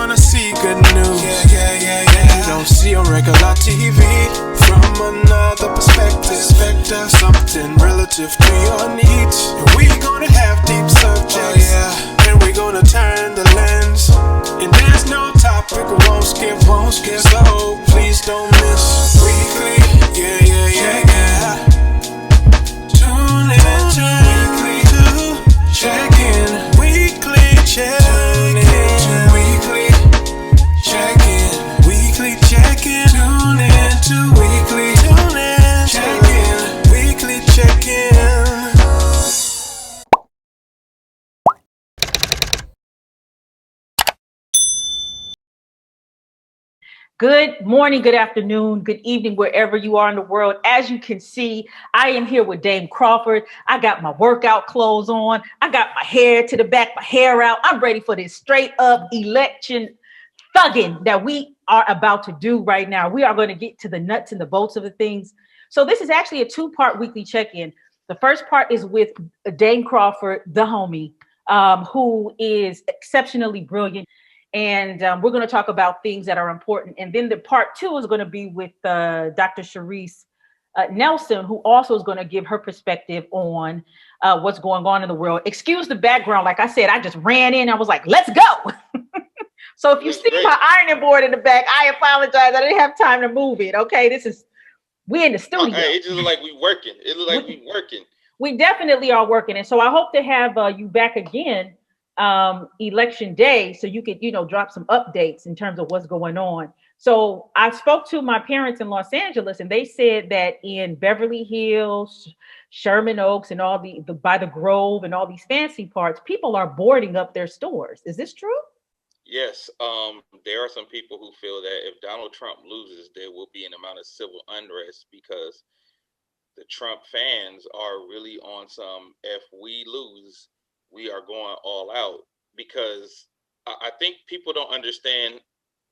wanna see good news. You don't see on regular TV. From another perspective, something relative to your needs. And we gonna have deep subjects, and we gonna turn the lens. And there's no topic we won't skip. So please don't miss weekly. Tune in weekly to check in. Weekly check in. Weekly check in. Weekly check in. Tune in to weekly. Tune in. Check in. Weekly check in. Good morning, good afternoon, good evening, wherever you are in the world. As you can see, I am here with Dame Crawford. I got my workout clothes on. I got my hair to the back, my hair out. I'm ready for this straight up election thugging that we are about to do right now. We are going to get to the nuts and the bolts of the things. So this is actually a two-part weekly check-in. The first part is with Dame Crawford, the homie, who is exceptionally brilliant. And we're going to talk about things that are important. And then the part two is going to be with Dr. Sharice Nelson, who also is going to give her perspective on what's going on in the world. Excuse the background. Like I said, I just ran in. I was like, let's go. So if you see my ironing board in the back, I apologize. I didn't have time to move it. Okay, we in the studio. Hey, it just look like we working. It look like we working. We definitely are working. And so I hope to have you back again election day, so you could, drop some updates in terms of what's going on. So I spoke to my parents in Los Angeles, and they said that in Beverly Hills, Sherman Oaks, and all the by the Grove and all these fancy parts, people are boarding up their stores. Is this true? Yes. There are some people who feel that if Donald Trump loses, there will be an amount of civil unrest because the Trump fans are really on some, if we lose, we are going all out, because I think people don't understand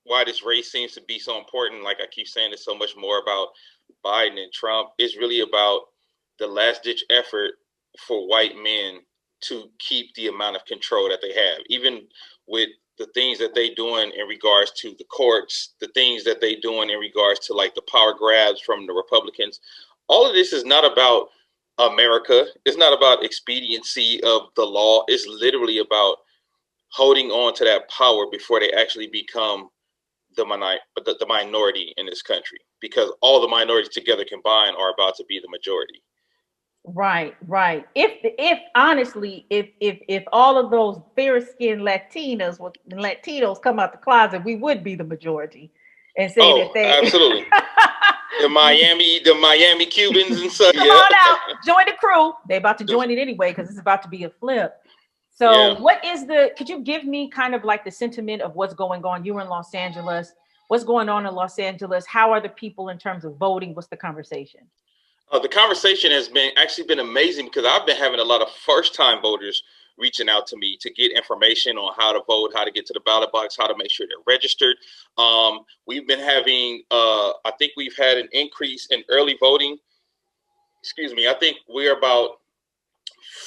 why this race seems to be so important. Like I keep saying, it's so much more about Biden and Trump. It's really about the last ditch effort for white men to keep the amount of control that they have, even with the things that they doing in regards to the courts, the things that they doing in regards to like the power grabs from the Republicans. All of this is not about America. It's not about expediency of the law. It's literally about holding on to that power before they actually become the minority in this country, because all the minorities together combined are about to be the majority. Right. If honestly, if all of those fair-skinned Latinos come out the closet, we would be the majority and say that they absolutely. The Miami Cubans and such. Come on out, join the crew. They're about to join it anyway because it's about to be a flip. So could you give me kind of like the sentiment of what's going on? You're in Los Angeles. What's going on in Los Angeles? How are the people in terms of voting? What's the conversation? The conversation has been amazing, because I've been having a lot of first-time voters reaching out to me to get information on how to vote, how to get to the ballot box, how to make sure they're registered. We've been having, I think we've had an increase in early voting. Excuse me. I think we're about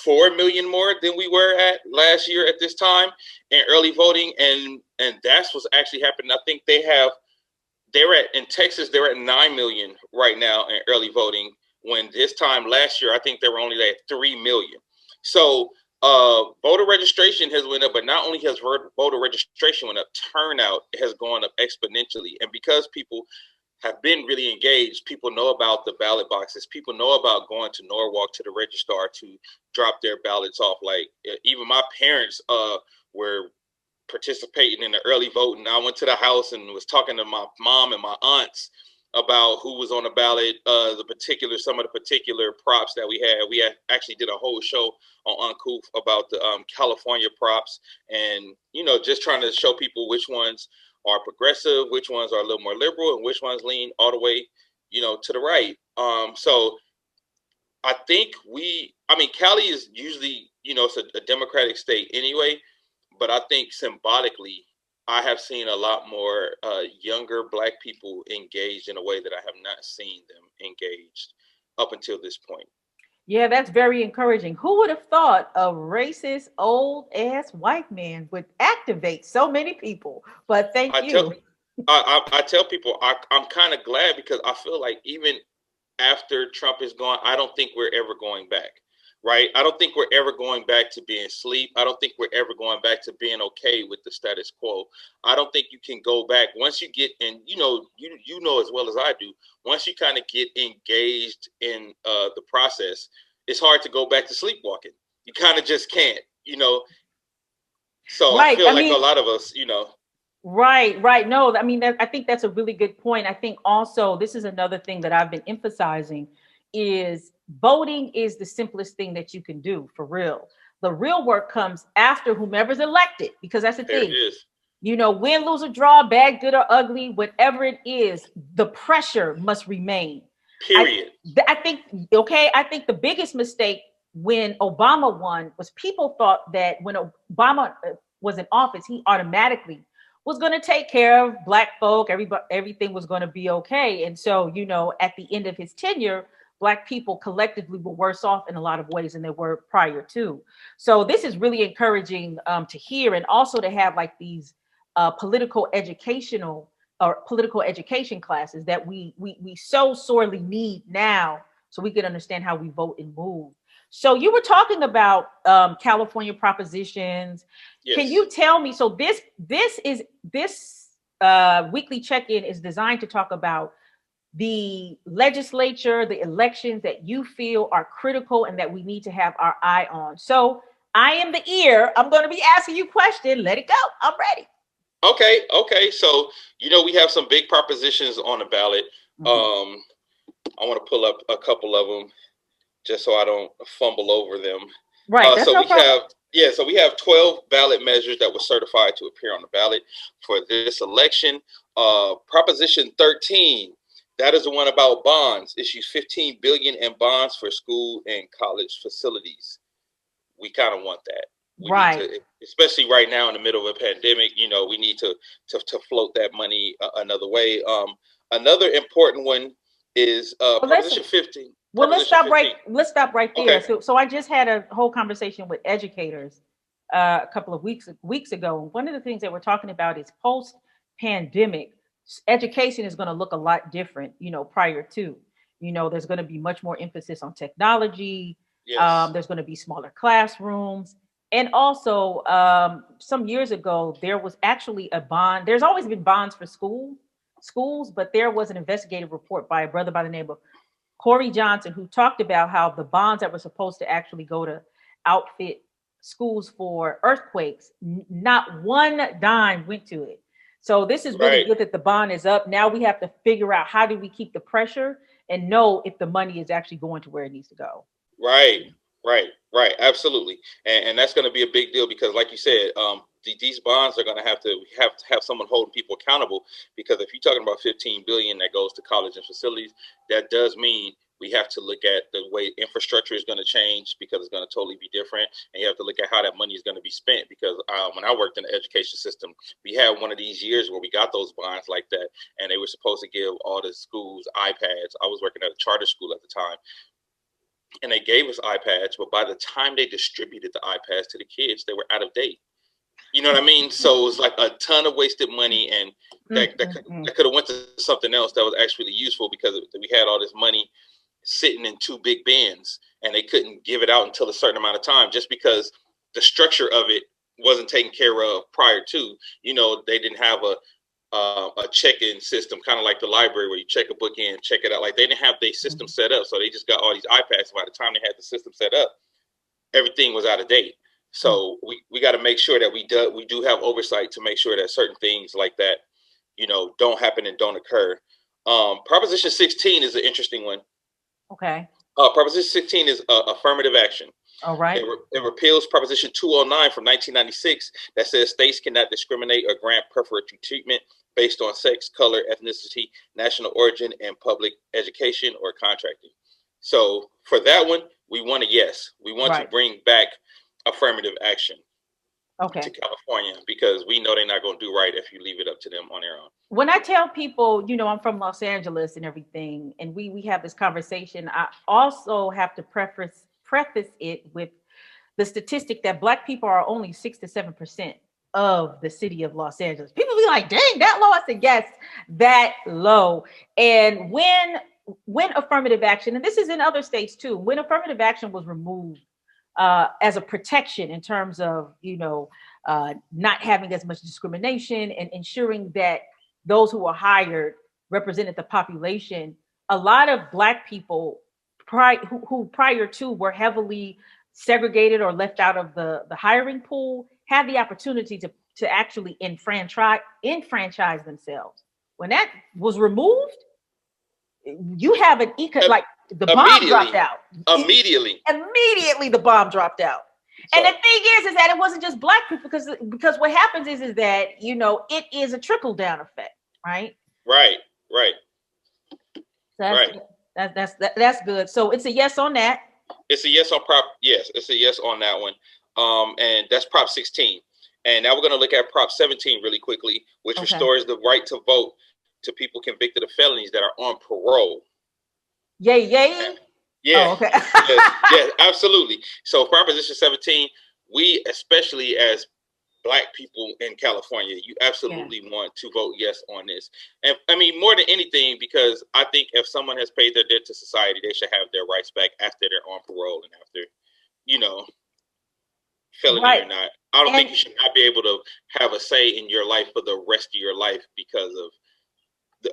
4 million more than we were at last year at this time in early voting. And that's what's actually happening. I think in Texas, they're at 9 million right now in early voting, when this time last year, I think they were only at 3 million. So voter registration has went up, but not only has voter registration went up, turnout has gone up exponentially. And because people have been really engaged, people know about the ballot boxes. People know about going to Norwalk to the registrar to drop their ballots off. Like even my parents were participating in the early voting. I went to the house and was talking to my mom and my aunts about who was on the ballot, some of the particular props that we had. We actually did a whole show on Uncouth about the California props, and just trying to show people which ones are progressive, which ones are a little more liberal, and which ones lean all the way, to the right. So I think Cali is usually, it's a Democratic state anyway, but I think symbolically, I have seen a lot more younger Black people engaged in a way that I have not seen them engaged up until this point. Yeah, that's very encouraging. Who would have thought a racist old ass white man would activate so many people? But thank I tell you. I tell people I'm kind of glad because I feel like even after Trump is gone, I don't think we're ever going back. Right? I don't think we're ever going back to being asleep. I don't think we're ever going back to being okay with the status quo. I don't think you can go back once you get in. You know as well as I do. Once you kind of get engaged in the process, it's hard to go back to sleepwalking. You kind of just can't. So I Right. feel I like a mean, lot of us. right, right. No, I mean, I think that's a really good point. I think also this is another thing that I've been emphasizing is voting is the simplest thing that you can do for real. The real work comes after whomever's elected, because that's the There it thing. is. Win, lose, or draw, bad, good, or ugly, whatever it is, the pressure must remain. I, Period. I think, okay, I think the biggest mistake when Obama won was people thought that when Obama was in office, he automatically was going to take care of black folk. Everybody, everything was going to be okay. And so, at the end of his tenure, black people collectively were worse off in a lot of ways than they were prior to. So this is really encouraging to hear, and also to have like these political education classes that we so sorely need now, so we can understand how we vote and move. So you were talking about California propositions. Can Yes. you tell me? So this weekly check-in is designed to talk about the legislature, the elections that you feel are critical and that we need to have our eye on. So I am the ear. I'm going to be asking you questions. Let it go. I'm ready. Okay. So we have some big propositions on the ballot. Mhm. Um, I want to pull up a couple of them just so I don't fumble over them. Right. That's So no we problem. have so we have 12 ballot measures that were certified to appear on the ballot for this election. Proposition 13, that is the one about bonds. Issues 15 billion in bonds for school and college facilities. We kind of want that. We need Right. to, especially right now in the middle of a pandemic. We need to float that money another way. Another important one is Well, let's Proposition 15. well let's Proposition stop right 15. let's stop right there. Okay. So I just had a whole conversation with educators a couple of weeks ago. One of the things that we're talking about is post pandemic education is going to look a lot different. Prior to, there's going to be much more emphasis on technology. Yes. There's going to be smaller classrooms. And also, some years ago, there was actually a bond. There's always been bonds for schools, but there was an investigative report by a brother by the name of Corey Johnson, who talked about how the bonds that were supposed to actually go to outfit schools for earthquakes, not one dime went to it. So this is really Right. good that the bond is up. Now we have to figure out how do we keep the pressure and know if the money is actually going to where it needs to go. Right. Absolutely, and that's going to be a big deal because, like you said, these bonds are going to have someone holding people accountable. Because if you're talking about 15 billion that goes to college and facilities, that does mean we have to look at the way infrastructure is going to change because it's going to totally be different, and you have to look at how that money is going to be spent. Because when I worked in the education system, we had one of these years where we got those bonds like that, and they were supposed to give all the schools iPads. I was working at a charter school at the time, and they gave us iPads, but by the time they distributed the iPads to the kids, they were out of date. You know what I mean? So it was like a ton of wasted money, and Mm, that mm, mm. could have went to something else that was actually useful because we had all this money sitting in two big bins, and they couldn't give it out until a certain amount of time just because the structure of it wasn't taken care of prior to. They didn't have a check-in system, kind of like the library where you check a book in, check it out. Like they didn't have their system set up, so they just got all these iPads. By the time they had the system set up, everything was out of date. So we got to make sure that we do have oversight to make sure that certain things like that, don't happen and don't occur. Proposition 16 is an interesting one. Okay. Proposition 16 is affirmative action. All right. It repeals Proposition 209 from 1996 that says states cannot discriminate or grant preferential treatment based on sex, color, ethnicity, national origin, and public education or contracting. So for that one, we want a yes. We want to Right. bring back affirmative action. Okay. to California, because we know they're not going to do right if you leave it up to them on their own. When I tell people, I'm from Los Angeles and everything, and we have this conversation, I also have to preface it with the statistic that Black people are only 6 to 7% of the city of Los Angeles. People be like, dang, that low. I said, yes, that low. And when affirmative action, and this is in other states too, when affirmative action was removed as a protection in terms of, not having as much discrimination and ensuring that those who were hired represented the population, a lot of Black people who prior to were heavily segregated or left out of the hiring pool had the opportunity to actually enfranchise themselves. When that was removed, you have an like the bomb dropped out. Immediately the bomb dropped out. And the thing is that it wasn't just Black people, because what happens is that it is a trickle down effect, right? Right. So that's good. So it's a yes on that. It's a yes on Prop. Yes, it's a yes on that one. And that's Prop 16. And now we're going to look at Prop 17 really quickly, which restores the right to vote to people convicted of felonies that are on parole. Yay. Yeah. Oh, okay. yes, absolutely. So Proposition 17, we, especially as Black people in California, you absolutely want to vote yes on this. And I mean, more than anything, because I think if someone has paid their debt to society, they should have their rights back after they're on parole and after, felony or not. I don't think you should not be able to have a say in your life for the rest of your life because of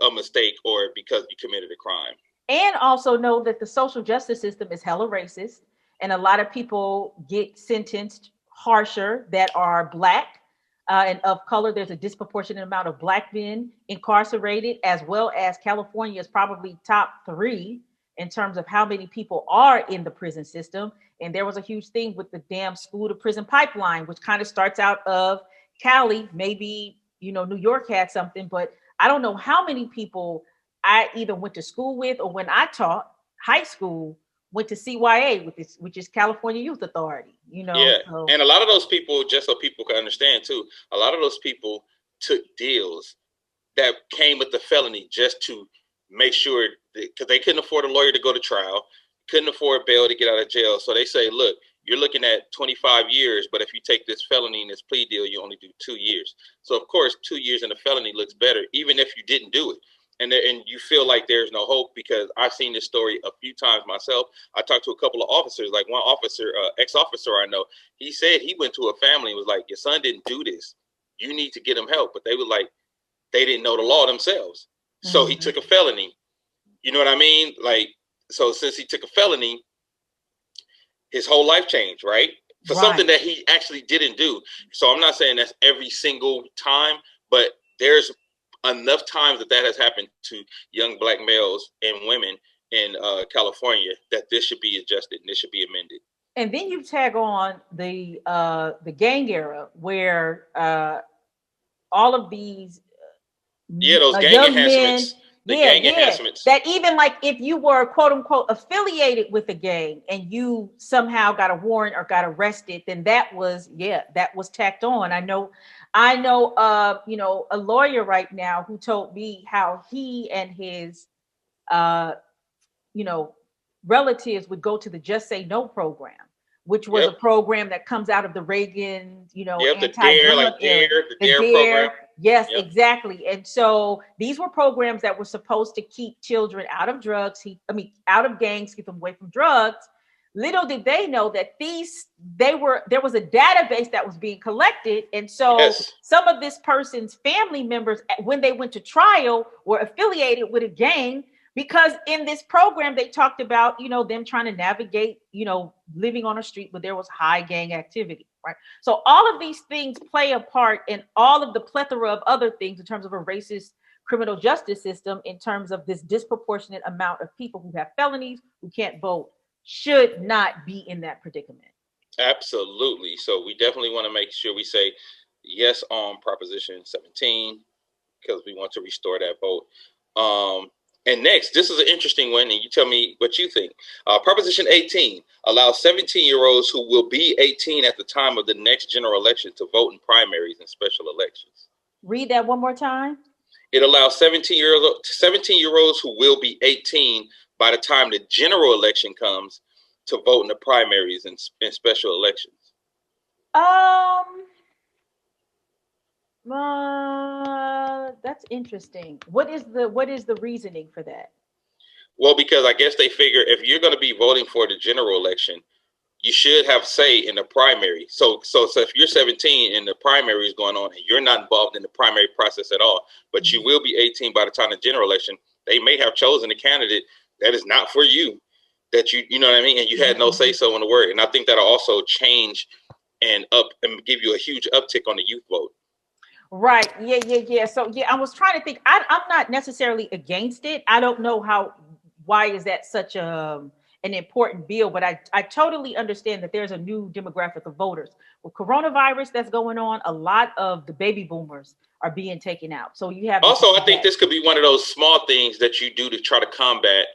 a mistake or because you committed a crime. And also know that the social justice system is hella racist, and a lot of people get sentenced harsher that are Black and of color. There's a disproportionate amount of Black men incarcerated, as well as California is probably top 3 in terms of how many people are in the prison system. And there was a huge thing with the damn school to prison pipeline, which kind of starts out of Cali. Maybe, New York had something, but I don't know how many people I either went to school with, or when I taught high school, went to CYA, which is California Youth Authority. Yeah, and a lot of those people, just so people can understand too, a lot of those people took deals that came with the felony just to make sure, because they couldn't afford a lawyer to go to trial, couldn't afford bail to get out of jail. So they say, look, you're looking at 25 years, but if you take this felony and this plea deal, you only do 2 years. So of course, 2 years in a felony looks better, even if you didn't do it. And you feel like there's no hope, because I've seen this story a few times myself. I talked to a couple of officers, like one officer, ex-officer I know, he said he went to a family and was like, your son didn't do this. You need to get him help. But they were like, they didn't know the law themselves. So he took a felony. You know what I mean? Like, so since he took a felony, his whole life changed, right? For something that he actually didn't do. So I'm not saying that's every single time, but there's enough times that has happened to young Black males and women in California that this should be adjusted and this should be amended. And then you tag on the gang era, where all of these those gang enhancements. Enhancements. That even like if you were quote unquote affiliated with a gang and you somehow got a warrant or got arrested, then that was tacked on. I know a lawyer right now who told me how he and his relatives would go to the Just Say No program, which was a program that comes out of the Reagan, anti-drug era. The DARE program. Yes, exactly. And so these were programs that were supposed to keep children out of drugs. Out of gangs, keep them away from drugs. Little did they know that there was a database that was being collected. And so some of this person's family members, when they went to trial, were affiliated with a gang, because in this program, they talked about, them trying to navigate, living on a street where there was high gang activity, right? So all of these things play a part in all of the plethora of other things in terms of a racist criminal justice system, in terms of this disproportionate amount of people who have felonies, who can't vote, should not be in that predicament. Absolutely. So we definitely want to make sure we say yes on Proposition 17, because we want to restore that vote. And next, this is an interesting one, and you tell me what you think. Proposition 18 allows 17-year-olds who will be 18 at the time of the next general election to vote in primaries and special elections. Read that one more time. It allows 17-year-olds who will be 18 by the time the general election comes to vote in the primaries and special elections. That's interesting. What is the reasoning for that? Well, because I guess they figure if you're going to be voting for the general election, you should have say in the primary. So if you're 17 and the primary is going on and you're not involved in the primary process at all, but you will be 18 by the time of the general election, they may have chosen a candidate that is not for you, that you know what I mean? And you had no say so in the word. And I think that'll also change and give you a huge uptick on the youth vote. Right. Yeah. So I was trying to think. I'm not necessarily against it. I don't know why is that such an important bill, but I totally understand that there's a new demographic of voters. With coronavirus that's going on, a lot of the baby boomers are being taken out. So you have also, I think this could be one of those small things that you do to try to combat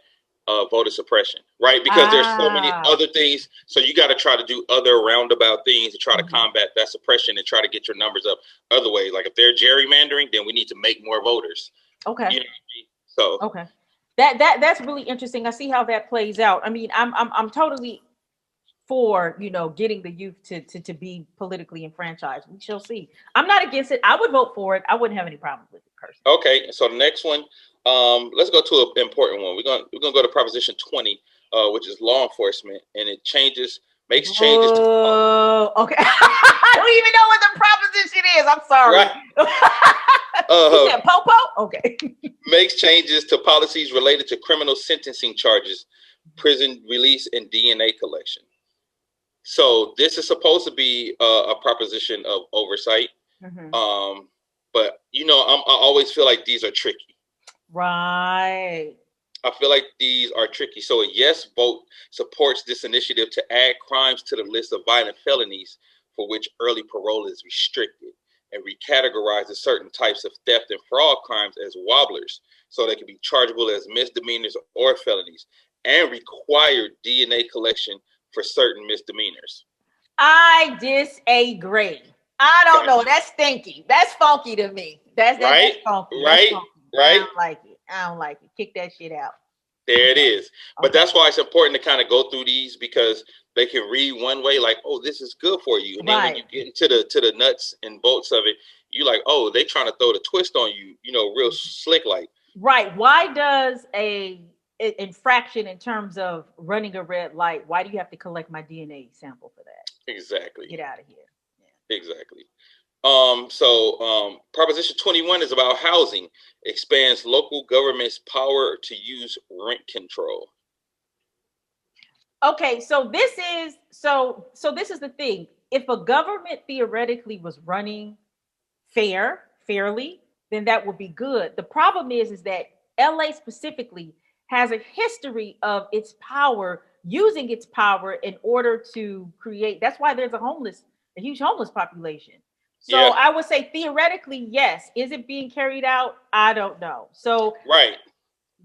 voter suppression, right? Because there's so many other things. So you got to try to do other roundabout things to try to combat that suppression and try to get your numbers up other ways. Like if they're gerrymandering, then we need to make more voters. Okay. You know what I mean? So okay. That's really interesting. I see how that plays out. I mean, I'm totally for, getting the youth to be politically enfranchised. We shall see. I'm not against it. I would vote for it. I wouldn't have any problem with it personally. Okay, so the next one, let's go to an important one. We're gonna go to Proposition 20, which is law enforcement, and it makes changes. Okay. I don't even know what the proposition is. I'm sorry. Right. You said Popo? Okay. Makes changes to policies related to criminal sentencing charges, prison release, and DNA collection. So this is supposed to be a proposition of oversight. But I always feel like these are tricky. Right. I feel like these are tricky. So a yes vote supports this initiative to add crimes to the list of violent felonies for which early parole is restricted, and recategorizes certain types of theft and fraud crimes as wobblers, so they can be chargeable as misdemeanors or felonies, and require DNA collection for certain misdemeanors. I disagree. I don't know. That's stinky. That's funky to me. That's funky. Right. I don't like it. Kick that shit out. There it is. But that's why it's important to kind of go through these, because they can read one way like, oh, this is good for you. And then when you get into the nuts and bolts of it, you like, oh, they trying to throw the twist on you, real slick like. Right. Why does a infraction in terms of running a red light, why do you have to collect my DNA sample for that? Exactly. Get out of here. Yeah. Exactly. Proposition 21 is about housing, expands local government's power to use rent control. Okay, so this is the thing. If a government theoretically was running fairly, then that would be good. The problem is that LA specifically has a history of its power, using its power in order to create. That's why there's a huge homeless population. So yeah. I would say theoretically, yes. Is it being carried out? I don't know. So right.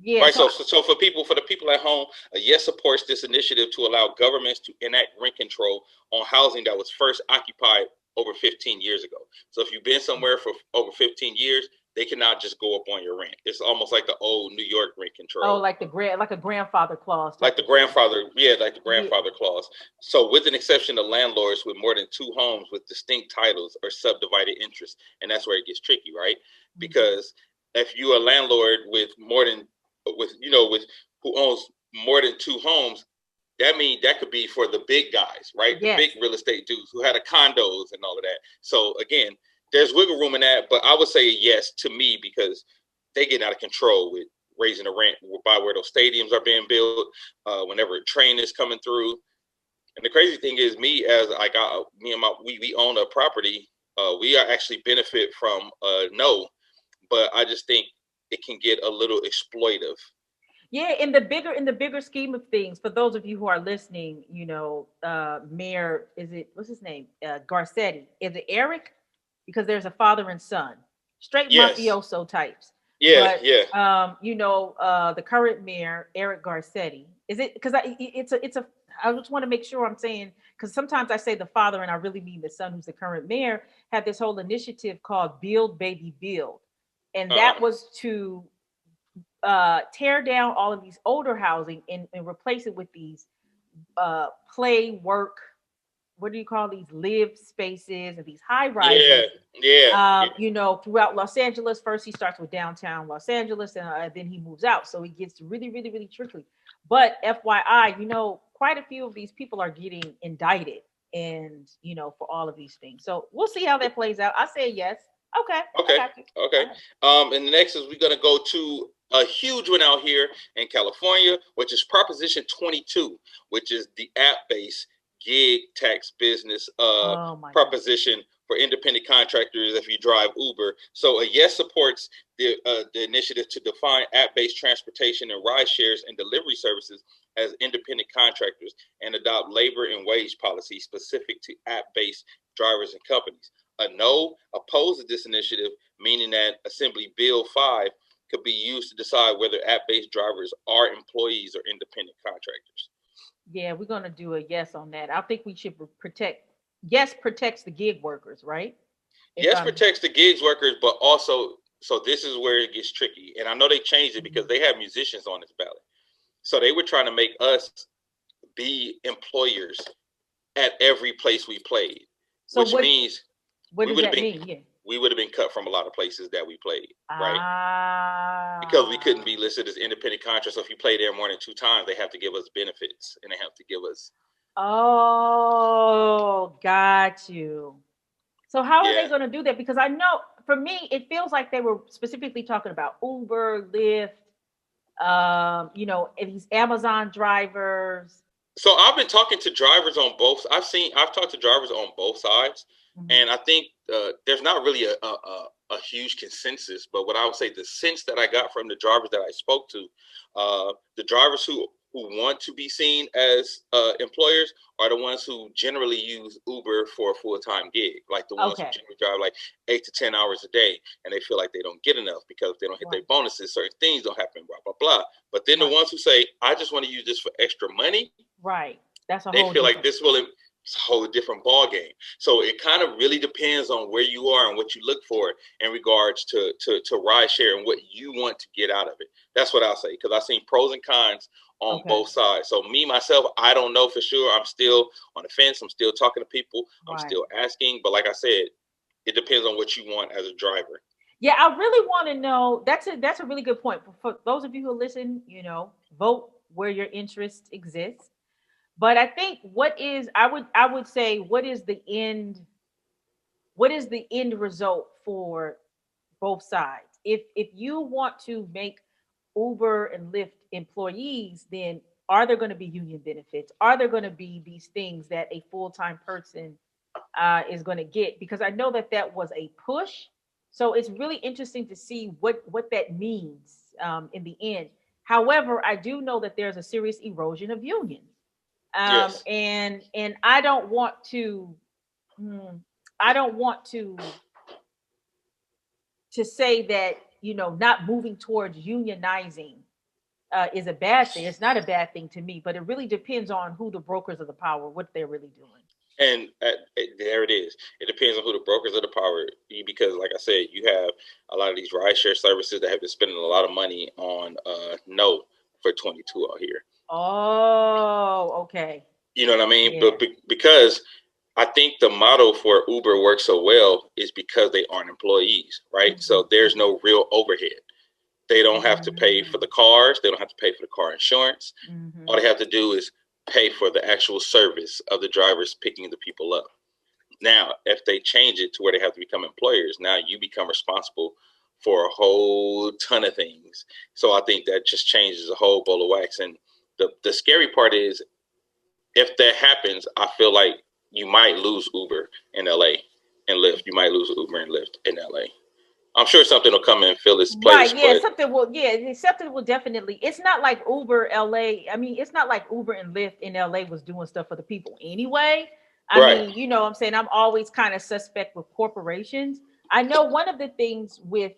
Yeah. Right. So for the people at home, a yes supports this initiative to allow governments to enact rent control on housing that was first occupied over 15 years ago. So if you've been somewhere for over 15 years, they cannot just go up on your rent. It's almost like the old New York rent control. Oh, like a grandfather clause. Like the grandfather clause. So with an exception of landlords with more than 2 homes with distinct titles or subdivided interests. And that's where it gets tricky, right? Because if you're a landlord with who owns more than 2 homes, that means that could be for the big guys, right? Yes. The big real estate dudes who had condos and all of that. So again, there's wiggle room in that, but I would say yes to me, because they get out of control with raising the rent by where those stadiums are being built, whenever a train is coming through. And the crazy thing is, we own a property. We actually benefit from but I just think it can get a little exploitive. Yeah, in the bigger scheme of things, for those of you who are listening, Mayor, what's his name? Garcetti. Is it Eric? Because there's a father and son, straight mafioso types. Yeah, But yeah. the current mayor, Eric Garcetti, is it? Because it's a. I just want to make sure I'm saying, because sometimes I say the father and I really mean the son, who's the current mayor, had this whole initiative called Build Baby Build, and that Uh-huh. was to tear down all of these older housing and replace it with these play work. What do you call these live spaces and these high Yeah, rises? yeah, yeah. Throughout Los Angeles. First, he starts with downtown Los Angeles, and then he moves out. So it gets really, really, really tricky. But FYI, quite a few of these people are getting indicted, and for all of these things. So we'll see how that plays out. I say yes. Okay, I Okay, got you. okay. All right. And the next is we're gonna go to a huge one out here in California, which is Proposition 22, which is the app-based gig tax business Oh my God. proposition for independent contractors if you drive Uber. So a yes supports the initiative to define app-based transportation and ride shares and delivery services as independent contractors and adopt labor and wage policies specific to app-based drivers and companies. A no opposes this initiative, meaning that Assembly Bill 5 could be used to decide whether app-based drivers are employees or independent contractors. Yeah, we're gonna do a yes on that. I think we should protect. Yes, protects the gig workers, right? If Yes, I'm. protects the gigs workers, but also, so this is where it gets tricky. And I know they changed it because Mhm. they have musicians on this ballot. So they were trying to make us be employers at every place we played, So which what? means What we does would have that been mean? Yeah. cut from a lot of places that we played, right? Because we couldn't Ah. be listed as independent contractors. So if you play there more than 2 times, they have to give us benefits and they have to give us, Oh, got you. So how are they yeah. going to do that? Because I know for me, it feels like they were specifically talking about Uber, Lyft, and these Amazon drivers. So I've been talking to drivers on both. I've talked to drivers on both sides, Mhm. and I think there's not really a huge consensus. But what I would say, the sense that I got from the drivers that I spoke to, the drivers who want to be seen as employers are the ones who generally use Uber for a full-time gig, like the ones who Okay. generally drive like 8 to 10 hours a day, and they feel like they don't get enough because if they don't hit their Right. bonuses, certain things don't happen, blah blah blah. But then the Right. ones who say, "I just want to use this for extra money," Right. That's a they whole feel like different. this will it's a whole different ball game. So it kind of really depends on where you are and what you look for in regards to ride share and what you want to get out of it. That's what I'll say, because I've seen pros and cons on Okay. both sides. So me myself, I don't know for sure. I'm still on the fence. I'm still talking to people. I'm Right. still asking. But like I said, it depends on what you want as a driver. Yeah, I really want to know. That's a really good point. For those of you who listen, vote where your interest exists. But I think I would say what is the end result for both sides? If you want to make Uber and Lyft employees, then are there going to be union benefits? Are there going to be these things that a full-time person is going to get? Because I know that was a push. So it's really interesting to see what that means in the end. However, I do know that there's a serious erosion of unions, Yes. and I don't want to. mm, I don't want to say that not moving towards unionizing is a bad thing. It's not a bad thing to me, but it really depends on who the brokers of the power, what they're really doing. And there it is. It depends on who the brokers of the power, because, like I said, you have a lot of these rideshare services that have been spending a lot of money on no for 22 out here. Oh, okay. You know what I mean? Yeah. But because I think the model for Uber works so well is because they aren't employees, right? Mhm, So there's mhm, no real overhead. They don't have to pay for mm, the cars. They don't have to pay for the car insurance. All mhm. they have to do is pay for the actual service of the drivers picking the people up. Now, if they change it to where they have to become employers, now you become responsible for a whole ton of things. So I think that just changes a whole bowl of wax. And the scary part is, if that happens, I feel like you might lose Uber in LA and Lyft. You might lose Uber and Lyft in LA. I'm sure something will come and fill its place, Right, yeah, but something will definitely. It's not like Uber LA. I mean, it's not like Uber and Lyft in LA was doing stuff for the people anyway. I right. mean, what I'm saying, I'm always kind of suspect with corporations. I know one of the things with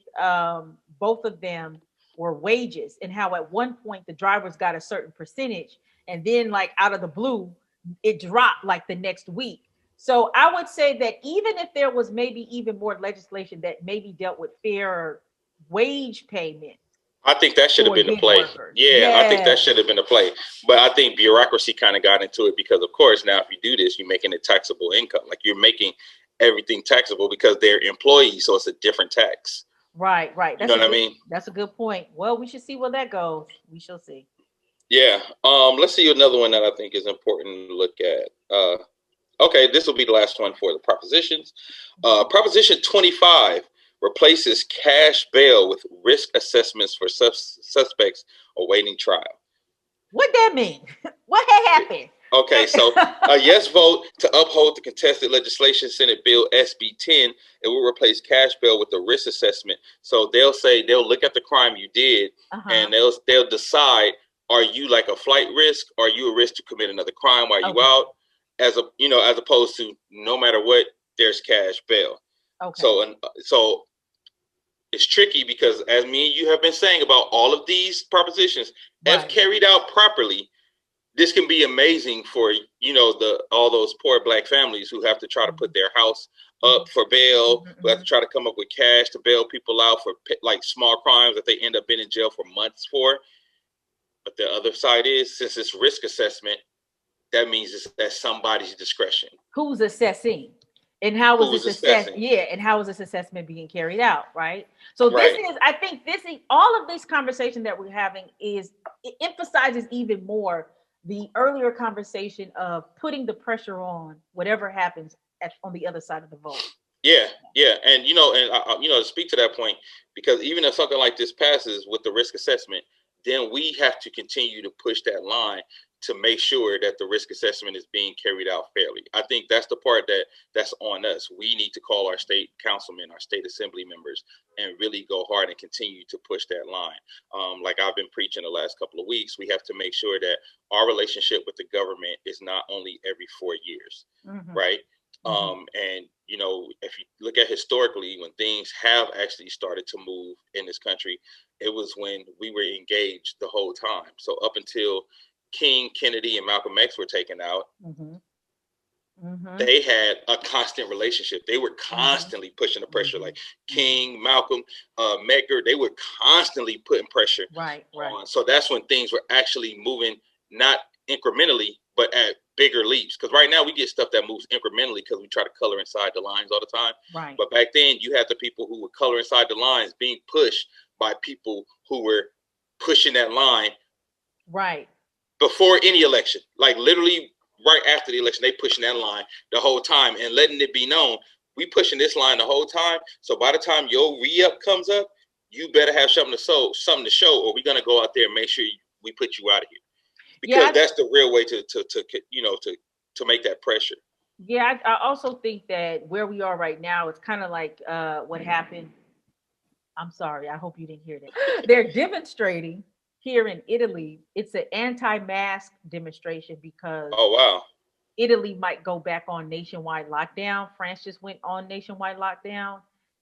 both of them were wages, and how at one point the drivers got a certain percentage, and then like out of the blue, it dropped like the next week. So I would say that even if there was maybe even more legislation that maybe dealt with fair wage payment I think that should have for been the gig play. workers. Yeah, I think that should have been the play. But I think bureaucracy kind of got into it because, of course, now if you do this, you're making it taxable income. Like you're making everything taxable because they're employees, so it's a different tax. Right. You know what I mean? That's a good point. Well, we should see where that goes. We shall see. Yeah. Let's see another one that I think is important to look at. Okay, this will be the last one for the propositions. Proposition 25 replaces cash bail with risk assessments for suspects awaiting trial. What that mean? What had happened? Okay, so a yes vote to uphold the contested legislation, Senate Bill SB 10, it will replace cash bail with a risk assessment. So they'll say, they'll look at the crime you did, and they'll decide, are you like a flight risk? Or are you a risk to commit another crime while you out? As opposed to no matter what, there's cash bail. Okay. So it's tricky because, as me and you have been saying about all of these propositions, if carried out properly, this can be amazing for all those poor Black families who have to try to put their house up for bail, who have to try to come up with cash to bail people out for like small crimes that they end up being in jail for months for. But the other side is, since it's risk assessment, that means it's at somebody's discretion. Who's assessing? And how is this assessment? Yeah, and how is this assessment being carried out? Right. So this is, I think, all of this conversation that we're having it emphasizes even more the earlier conversation of putting the pressure on whatever happens on the other side of the vote. Yeah, and to speak to that point, because even if something like this passes with the risk assessment, then we have to continue to push that line to make sure that the risk assessment is being carried out fairly. I think that's the part that's on us. We need to call our state councilmen, our state assembly members, and really go hard and continue to push that line. Like I've been preaching the last couple of weeks, we have to make sure that our relationship with the government is not only every 4 years, right? And if you look at historically, when things have actually started to move in this country, it was when we were engaged the whole time. So up until King, Kennedy, and Malcolm X were taken out, they had a constant relationship. They were constantly pushing the pressure. Like King, Malcolm, Medgar, they were constantly putting pressure on. So that's when things were actually moving, not incrementally, but at bigger leaps. Because right now we get stuff that moves incrementally because we try to color inside the lines all the time. Right. But back then you had the people who would color inside the lines being pushed by people who were pushing that line. Right. Before any election, like literally right after the election, they pushing that line the whole time and letting it be known, we pushing this line the whole time. So by the time your re-up comes up, you better have something to show, or we're gonna go out there and make sure we put you out of here. Because that's the real way to make that pressure. Yeah, I also think that where we are right now, it's kind of like what happened. I'm sorry, I hope you didn't hear that. They're demonstrating here in Italy. It's an anti-mask demonstration because Italy might go back on nationwide lockdown. France just went on nationwide lockdown.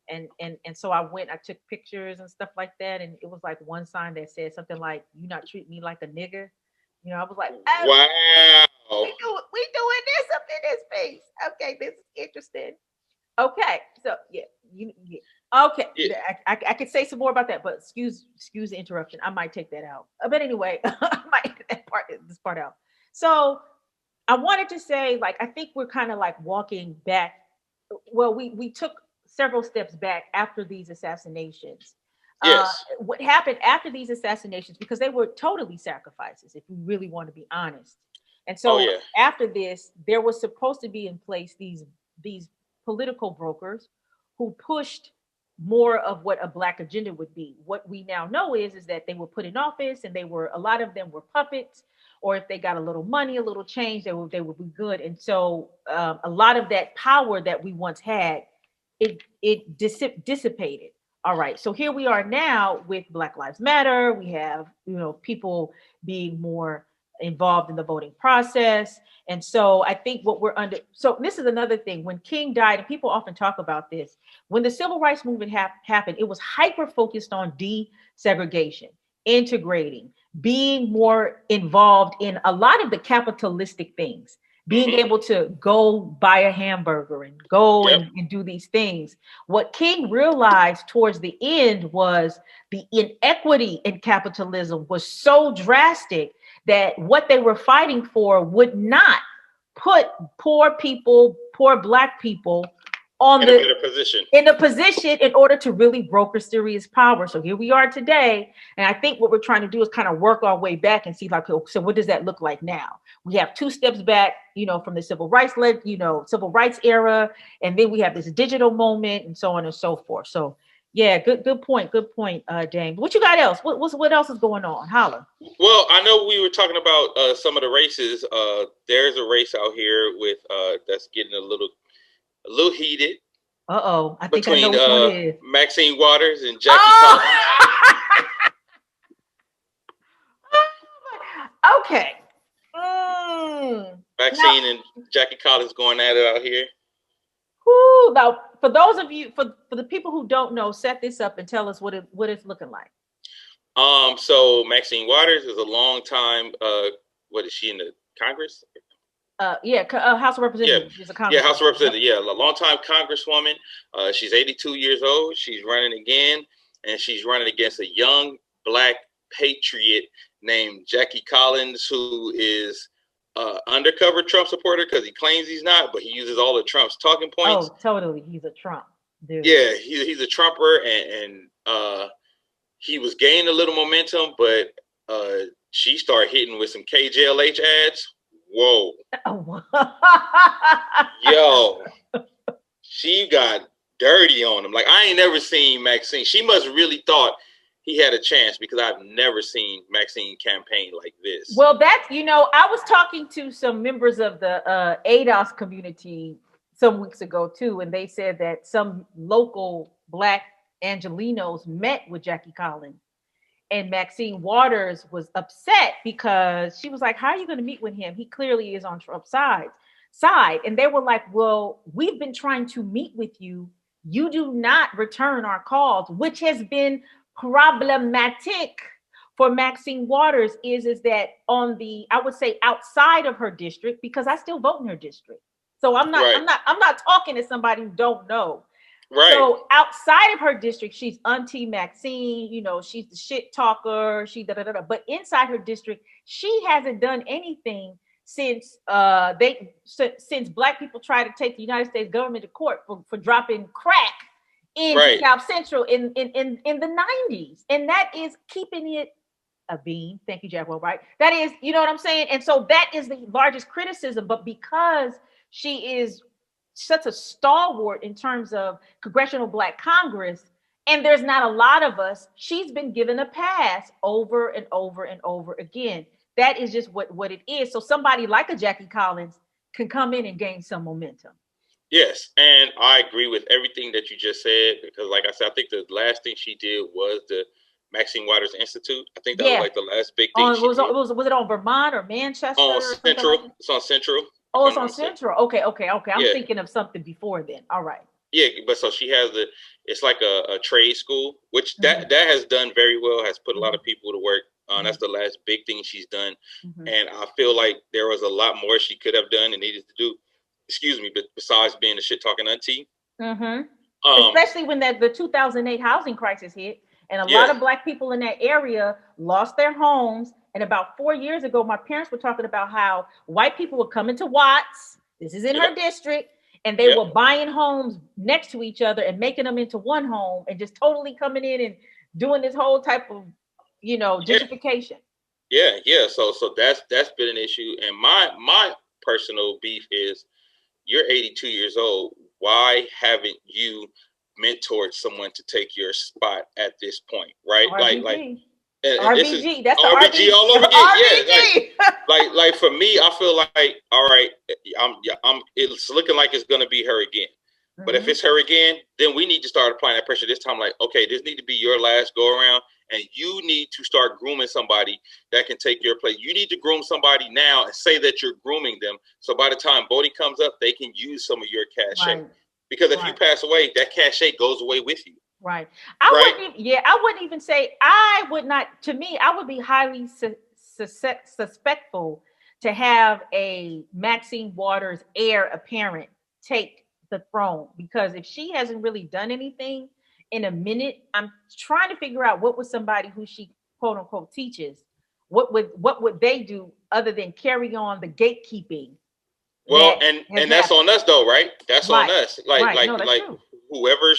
And so I took pictures and stuff like that. And it was like one sign that said something like, "You not treat me like a nigger." I was like, oh, wow, we doing this up in this piece. Okay, this is interesting. Okay, so okay, I could say some more about that, but excuse the interruption. I might take that out. But anyway, I might take this part out. So I wanted to say, like, I think we're kind of like walking back. Well, we took several steps back after these assassinations. Yes. What happened after these assassinations, because they were totally sacrifices, if we really want to be honest. And so after this, there was supposed to be in place these political brokers who pushed more of what a Black agenda would be. What we now know is that they were put in office, and a lot of them were puppets, or if they got a little money, a little change, they would be good. And so a lot of that power that we once had, it dissipated. All right, so here we are now with Black Lives Matter. We have, people being more involved in the voting process. And so I think what we're under, so this is another thing. When King died, and people often talk about this, when the civil rights movement happened, it was hyper focused on desegregation, integrating, being more involved in a lot of the capitalistic things, being able to go buy a hamburger and go and do these things. What King realized towards the end was the inequity in capitalism was so drastic that what they were fighting for would not put poor people, poor Black people on in a better position. In a position in order to really broker serious power. So here we are today. And I think what we're trying to do is kind of work our way back and see, like, so what does that look like now? We have 2 steps back, from the civil rights civil rights era. And then we have this digital moment and so on and so forth. So yeah, good point. Good point, Dame. What you got else? What else is going on? Holla. Well, I know we were talking about some of the races. There's a race out here with that's getting a little heated. I think between I know which one it is. Maxine Waters and Jackie Collins. Okay. Maxine and Jackie Collins going at it out here. Now, for those of you, for the people who don't know, set this up and tell us what it's looking like. So Maxine Waters is a long time. What is she in the Congress? House of Representatives. Yeah, she's a Congresswoman. House of Representatives. Yeah, a long-time Congresswoman. She's 82 years old. She's running again, and she's running against a young Black patriot named Jackie Collins, who is undercover Trump supporter because he claims he's not, but he uses all of Trump's talking points. Oh, totally. He's a Trump dude. Yeah, he's a Trumper, and he was gaining a little momentum, but she started hitting with some KJLH ads. Whoa. Yo, she got dirty on him. Like, I ain't never seen Maxine. She must really thought he had a chance, because I've never seen Maxine campaign like this. Well, I was talking to some members of the ADOS community some weeks ago too, and they said that some local Black Angelenos met with Jackie Collins. And Maxine Waters was upset because she was like, how are you going to meet with him? He clearly is on Trump's side. And they were like, well, we've been trying to meet with you. You do not return our calls, which has been problematic for Maxine Waters is that on the, I would say, outside of her district, because I still vote in her district. So I'm not talking to somebody who don't know. Right. So outside of her district, she's Auntie Maxine, she's the shit talker, but inside her district, she hasn't done anything since Black people tried to take the United States government to court for dropping crack in South Central in the 90s. And that is keeping it a bean. Thank you, Jackwell, right? That is, you know what I'm saying? And so that is the largest criticism, but because she is such a stalwart in terms of Congressional Black Congress, and there's not a lot of us, she's been given a pass over and over and over again. That is just what it is. So somebody like a Jackie Collins can come in and gain some momentum. Yes, and I agree with everything that you just said, because like I said, I think the last thing she did was the Maxine Waters Institute. I think that was like the last big thing she did. Was it on Vermont or Manchester? On Central. It's on Central. Oh, it's on Central. Okay. I'm thinking of something before then. All right. Yeah, but so she has it's like a trade school, which that has done very well, has put a lot of people to work. That's the last big thing she's done. And I feel like there was a lot more she could have done and needed to do, but besides being a shit talking auntie. Especially when the 2008 housing crisis hit, and a lot of Black people in that area lost their homes. And about 4 years ago, my parents were talking about how white people were coming to Watts. This is in her district. And they were buying homes next to each other and making them into one home and just totally coming in and doing this whole type of, gentrification. Yeah. So that's been an issue. And my personal beef is, you're 82 years old. Why haven't you mentored someone to take your spot at this point? Right? RBG. And RBG, that's the RBG all over again. RBG. Yeah, like for me, I feel like, all right, it's looking like it's gonna be her again. But if it's her again, then we need to start applying that pressure this time. Like, okay, this need to be your last go around, and you need to start grooming somebody that can take your place. You need to groom somebody now and say that you're grooming them, so by the time voting comes up, they can use some of your cachet. Right. Because if you pass away, that cachet goes away with you. Right. I wouldn't even say, I would not, to me, I would be highly suspectful to have a Maxine Waters heir apparent take the throne, because if she hasn't really done anything in a minute, I'm trying to figure out what was somebody who she quote unquote teaches, what would they do other than carry on the gatekeeping. Well, and that's on us though, right? That's on us. Like true. Whoever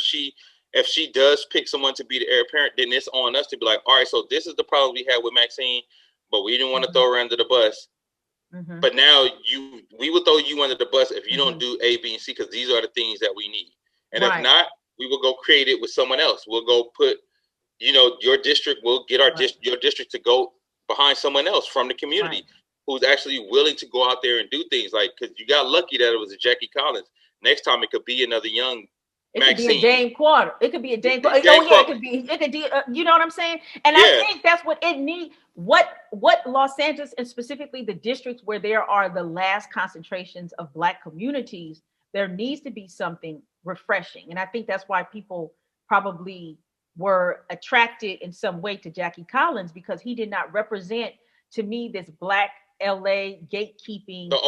if she does pick someone to be the heir apparent, then it's on us to be like, all right, so this is the problem we had with Maxine, but we didn't want to throw her under the bus. But now we will throw you under the bus if you don't do A, B, and C, because these are the things that we need. And if not, we will go create it with someone else. We'll go put, your district, we'll get your district to go behind someone else from the community who's actually willing to go out there and do things, like, because you got lucky that it was a Jackie Collins. Next time it could be another young Maxine. Could be a Dame Quarter. It could be a Dame Quarter. It could be, you know what I'm saying? And I think that's what it needs. What Los Angeles, and specifically the districts where there are the last concentrations of Black communities, there needs to be something refreshing. And I think that's why people probably were attracted in some way to Jackie Collins, because he did not represent, to me, this Black LA gatekeeping, the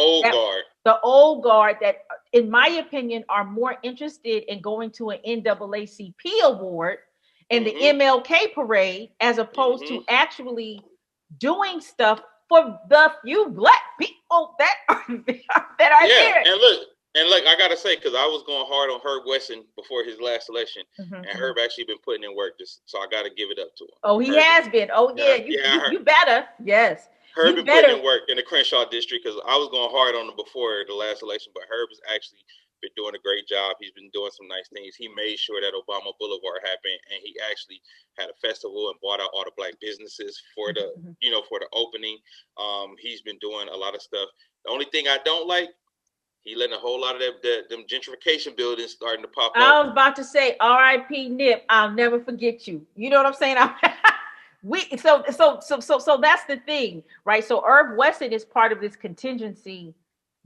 old guard that, in my opinion, are more interested in going to an NAACP award and the MLK parade as opposed to actually doing stuff for the few Black people that are there. And look, I gotta say, because I was going hard on Herb Wesson before his last election, and Herb actually been putting in work, so I gotta give it up to him. Oh, he has been. Oh yeah, you better. Yes. Herb been putting in work in the Crenshaw district, because I was going hard on him before the last election, but Herb has actually been doing a great job. He's been doing some nice things. He made sure that Obama Boulevard happened, and he actually had a festival and bought out all the Black businesses for the for the opening. He's been doing a lot of stuff. The only thing I don't like, he letting a whole lot of them gentrification buildings starting to pop up. I was about to say, R.I.P. Nip, I'll never forget you. You know what I'm saying? So that's the thing, right? So Herb Wesson is part of this contingency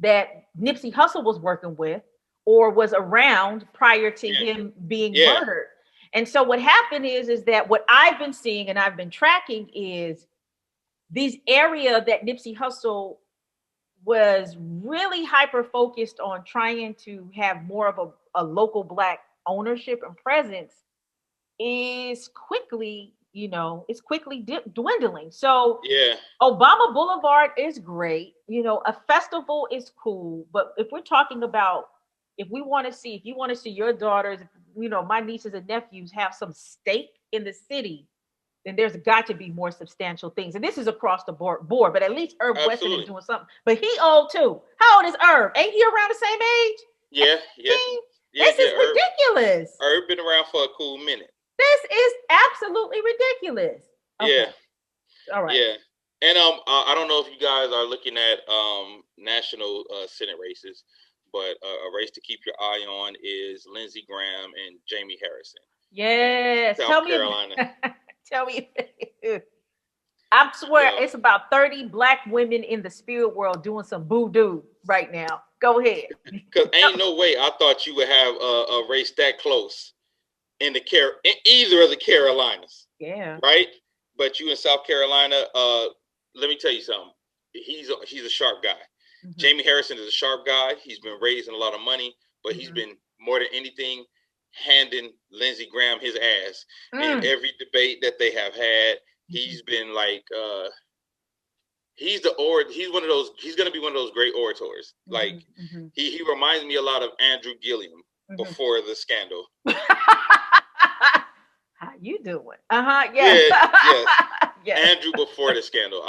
that Nipsey Hussle was working with, or was around prior to him being murdered. And so what happened is that what I've been seeing and I've been tracking is these area that Nipsey Hussle was really hyper focused on trying to have more of a local Black ownership and presence is quickly dwindling. So Obama Boulevard is great. A festival is cool. But if we're talking about, if you want to see your daughters, my nieces and nephews have some stake in the city, then there's got to be more substantial things. And this is across the board, but at least Herb Wesson is doing something. But he old too. How old is Herb? Ain't he around the same age? Yeah. This is ridiculous. Herb been around for a cool minute. This is absolutely ridiculous. Okay. Yeah. All right. Yeah. And I don't know if you guys are looking at national Senate races, but a race to keep your eye on is Lindsey Graham and Jaime Harrison. Yes. South Carolina. Tell me. I swear it's about 30 Black women in the spirit world doing some voodoo right now. Go ahead. Because ain't no way I thought you would have a race that close in either of the Carolinas. Yeah. Right? But you in South Carolina, let me tell you something. He's a sharp guy. Jaime Harrison is a sharp guy. He's been raising a lot of money, but he's been, more than anything, handing Lindsey Graham his ass in every debate that they have had. He's been like, he's one of those. He's gonna be one of those great orators. Like he reminds me a lot of Andrew Gilliam before the scandal. How you doing? Yes. Andrew before the scandal.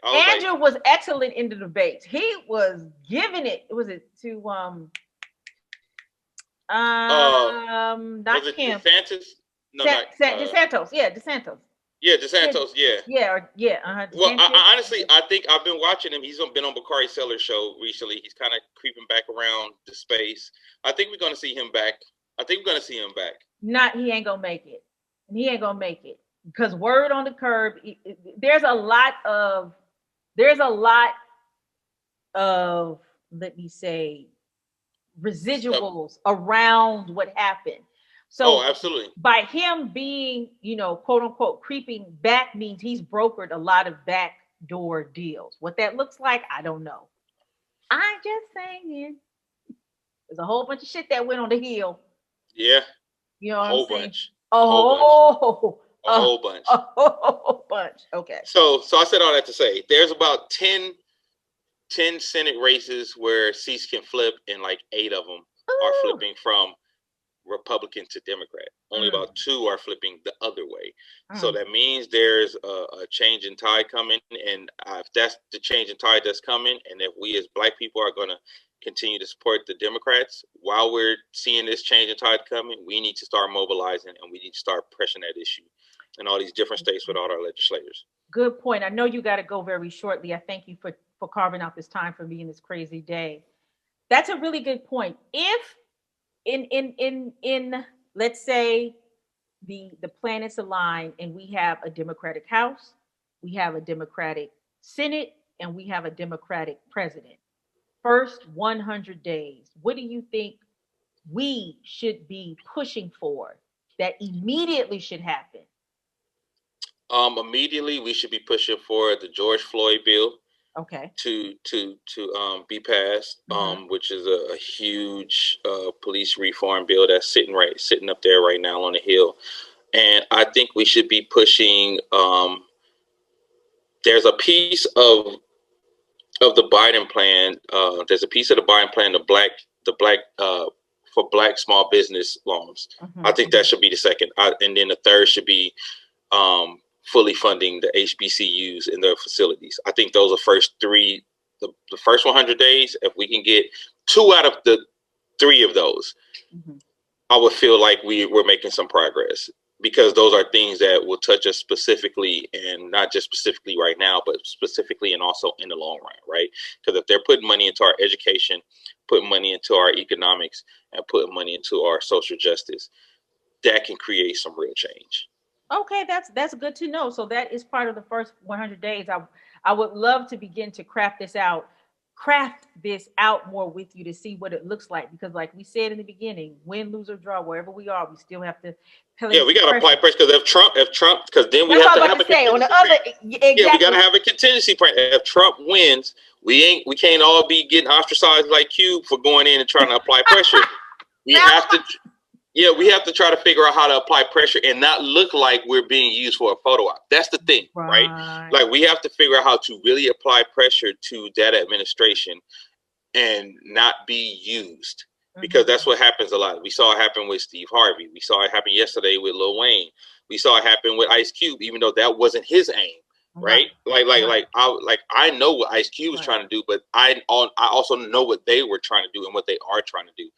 Andrew was excellent in the debates. He was giving it. Was it to not him? DeSantis? No, DeSantos. Yeah, DeSantos. Yeah, DeSantos. Yeah. Well, honestly, I think I've been watching him. He's been on Bakari Seller's show recently. He's kind of creeping back around the space. I think we're going to see him back. Not, he ain't gonna make it. He ain't gonna make it. because word on the curb, there's a lot of, let me say, residuals around what happened. Oh, So absolutely. by him being, quote unquote, creeping back means he's brokered a lot of backdoor deals. What that looks like, I don't know. I'm just saying, there's a whole bunch of shit that went on the hill. Yeah, You know a what I'm whole saying? bunch, A a whole bunch, whole, a whole bunch. a whole bunch. Okay. So I said all that to say there's about 10 Senate races where seats can flip, and like 8 of them are Ooh. flipping from Republican to Democrat. Only about 2 are flipping the other way. So that means there's a change in tide coming, and if that's the change in tide that's coming, and if we as Black people are going to continue to support the Democrats while we're seeing this change in tide coming, we need to start mobilizing, and we need to start pressing that issue in all these different states with all our legislators. Good point. I know you got to go very shortly. I thank you for carving out this time for me in this crazy day. That's a really good point. If in let's say the planets align and we have a Democratic House, we have a Democratic Senate, and we have a Democratic president. First 100 days, what do you think we should be pushing for that immediately should happen? Immediately, we should be pushing for the George Floyd bill. Okay. To be passed, which is a huge police reform bill that's sitting up there right now on the Hill, and I think we should be pushing. There's a piece of the Biden plan. There's a piece of the Biden plan, the black for Black small business loans. I think that should be the second, and then the third should be fully funding the HBCUs in their facilities. I think those are first 3, the first 100 days. If we can get 2 out of the 3 of those, I would feel like we're making some progress, because those are things that will touch us specifically, and not just specifically right now, but specifically and also in the long run, right? Because if they're putting money into our education, putting money into our economics, and putting money into our social justice, that can create some real change. Okay, that's good to know. So that is part of the first 100 days. I would love to begin to craft this out more with you to see what it looks like, because like we said in the beginning, win, lose, or draw, wherever we are, we still have to we got to apply pressure, because if Trump, because then we that's have to have a say on the plan. other exactly. Yeah, we got to have a contingency plan. If Trump wins, we can't all be getting ostracized like Cube for going in and trying to apply pressure. We have to try to figure out how to apply pressure and not look like we're being used for a photo op. That's the thing, right? Like, we have to figure out how to really apply pressure to that administration and not be used, because that's what happens a lot. We saw it happen with Steve Harvey. We saw it happen yesterday with Lil Wayne. We saw it happen with Ice Cube, even though that wasn't his aim, right? I know what Ice Cube was trying to do, but I also know what they were trying to do and what they are trying to do.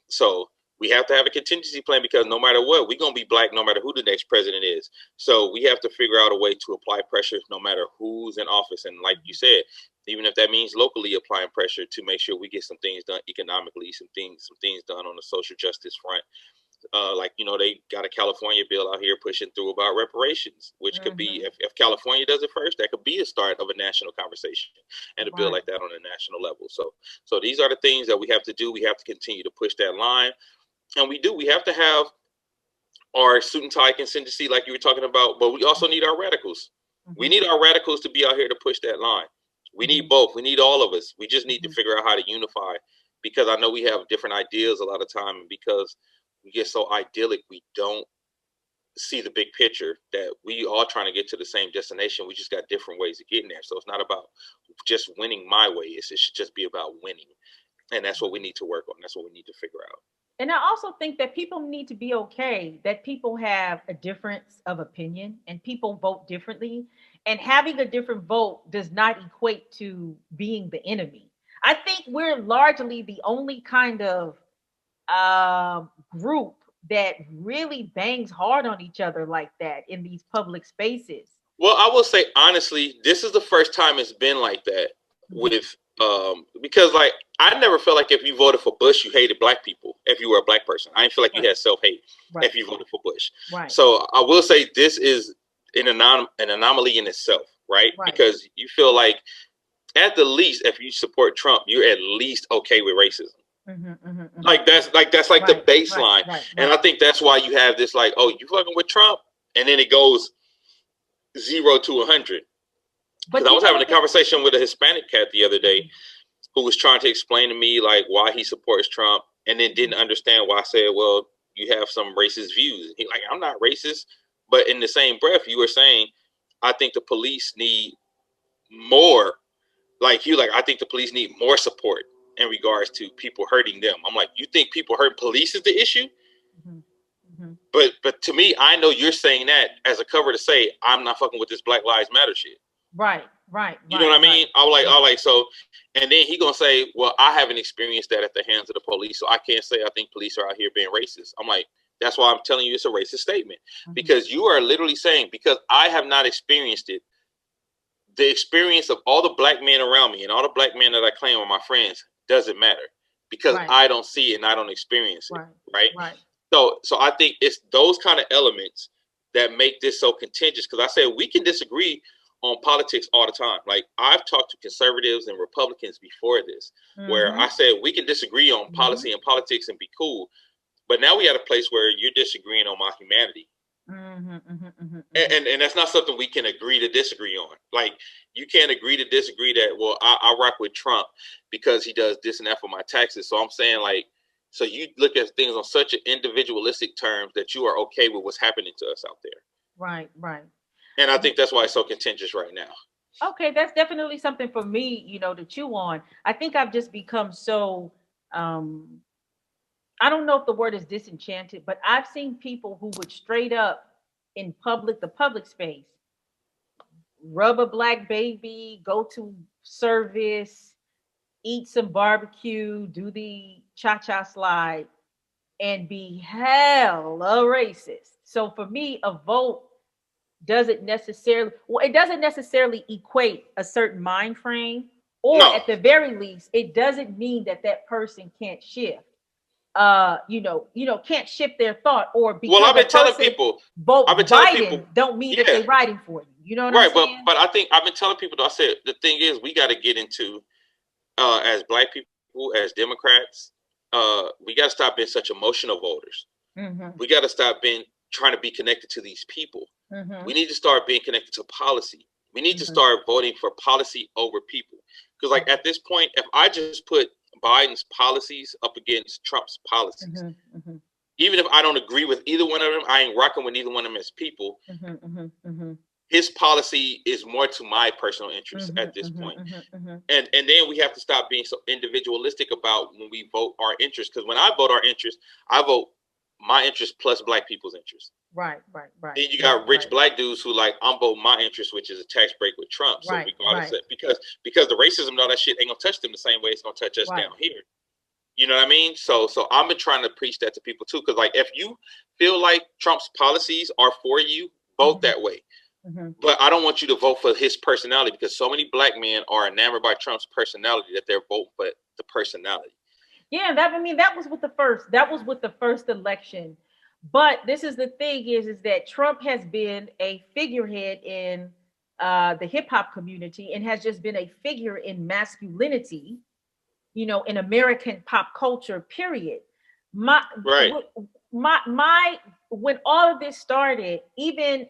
So we have to have a contingency plan, because no matter what, we're going to be Black no matter who the next president is. So we have to figure out a way to apply pressure no matter who's in office. And like you said, even if that means locally applying pressure to make sure we get some things done economically, some things done on the social justice front. They got a California bill out here pushing through about reparations, which could be, if California does it first, that could be a start of a national conversation and a bill like that on a national level. So these are the things that we have to do. We have to continue to push that line. And we have to have our suit and tie contingency, like you were talking about, but we also need our radicals. We need our radicals to be out here to push that line. We need both. We need all of us. We just need to figure out how to unify, because I know we have different ideas a lot of time, and because we get so idyllic, we don't see the big picture that we all trying to get to the same destination. We just got different ways of getting there. So it's not about just winning my way. It should just be about winning. And that's what we need to work on. That's what we need to figure out. And I also think that people need to be okay that people have a difference of opinion and people vote differently. And having a different vote does not equate to being the enemy. I think we're largely the only kind of group that really bangs hard on each other like that in these public spaces. Well, I will say, honestly, this is the first time it's been like that with because, like, I never felt like if you voted for Bush, you hated Black people. If you were a Black person, I didn't feel like you had self-hate if you voted for Bush. Right. So I will say this is an anomaly in itself, right? Because you feel like, at the least, if you support Trump, you're at least okay with racism. Like that's the baseline, and I think that's why you have this like, oh, you fucking with Trump, and then it goes 0 to 100. Because I was having a conversation with a Hispanic cat the other day, who was trying to explain to me like why he supports Trump, and then didn't understand why I said, well, you have some racist views. He like, I'm not racist, but in the same breath, you were saying, I think the police need more. Like I think the police need more support in regards to people hurting them. I'm like, you think people hurt police is the issue? But to me, I know you're saying that as a cover to say, I'm not fucking with this Black Lives Matter shit. Right. You know what I mean? I like, so, and then he gonna say, well, I haven't experienced that at the hands of the police, so I can't say I think police are out here being racist. I'm like, that's why I'm telling you it's a racist statement, because you are literally saying, because I have not experienced it, the experience of all the black men around me and all the black men that I claim are my friends doesn't matter, because I don't see it and I don't experience it. Right. So I think it's those kind of elements that make this so contentious. Because I said we can disagree on politics all the time. Like, I've talked to conservatives and Republicans before this, where I said we can disagree on policy and politics and be cool. But now we at a place where you're disagreeing on my humanity. And that's not something we can agree to disagree on. Like, you can't agree to disagree that, well, I rock with Trump because he does this and that for my taxes. So I'm saying, like, so you look at things on such an individualistic terms that you are okay with what's happening to us out there. Right. And I think that's why it's so contentious right now. Okay, that's definitely something for me, to chew on. I think I've just become so, I don't know if the word is disenchanted, but I've seen people who would straight up in the public space, rub a black baby, go to service, eat some barbecue, do the cha-cha slide, and be hella racist. So for me, a vote doesn't necessarily equate a certain mind frame, or at the very least, it doesn't mean that person can't shift. Can't shift their thought, or because I've been telling people, Biden don't mean that they're riding for you. You know what I'm saying? But I think I've been telling people, I said, the thing is, we got to get into, as black people, as Democrats, we got to stop being such emotional voters. We got to stop trying to be connected to these people. We need to start being connected to policy. We need to start voting for policy over people. Because like at this point, if I just put Biden's policies up against Trump's policies, even if I don't agree with either one of them, I ain't rocking with either one of them as people. His policy is more to my personal interest at this point. And then we have to stop being so individualistic about when we vote our interest. Because when I vote our interest, I vote my interest plus black people's interest. Right. Then you got rich black dudes who like, I'm voting my interest, which is a tax break with Trump. So regardless of, because the racism and all that shit ain't gonna touch them the same way it's gonna touch us down here. You know what I mean? So I've been trying to preach that to people too. Because like, if you feel like Trump's policies are for you, vote that way. But I don't want you to vote for his personality, because so many black men are enamored by Trump's personality that they're voting for the personality. Yeah, that was with the first election. But this is the thing is that Trump has been a figurehead in the hip hop community, and has just been a figure in masculinity, in American pop culture, period. When all of this started, even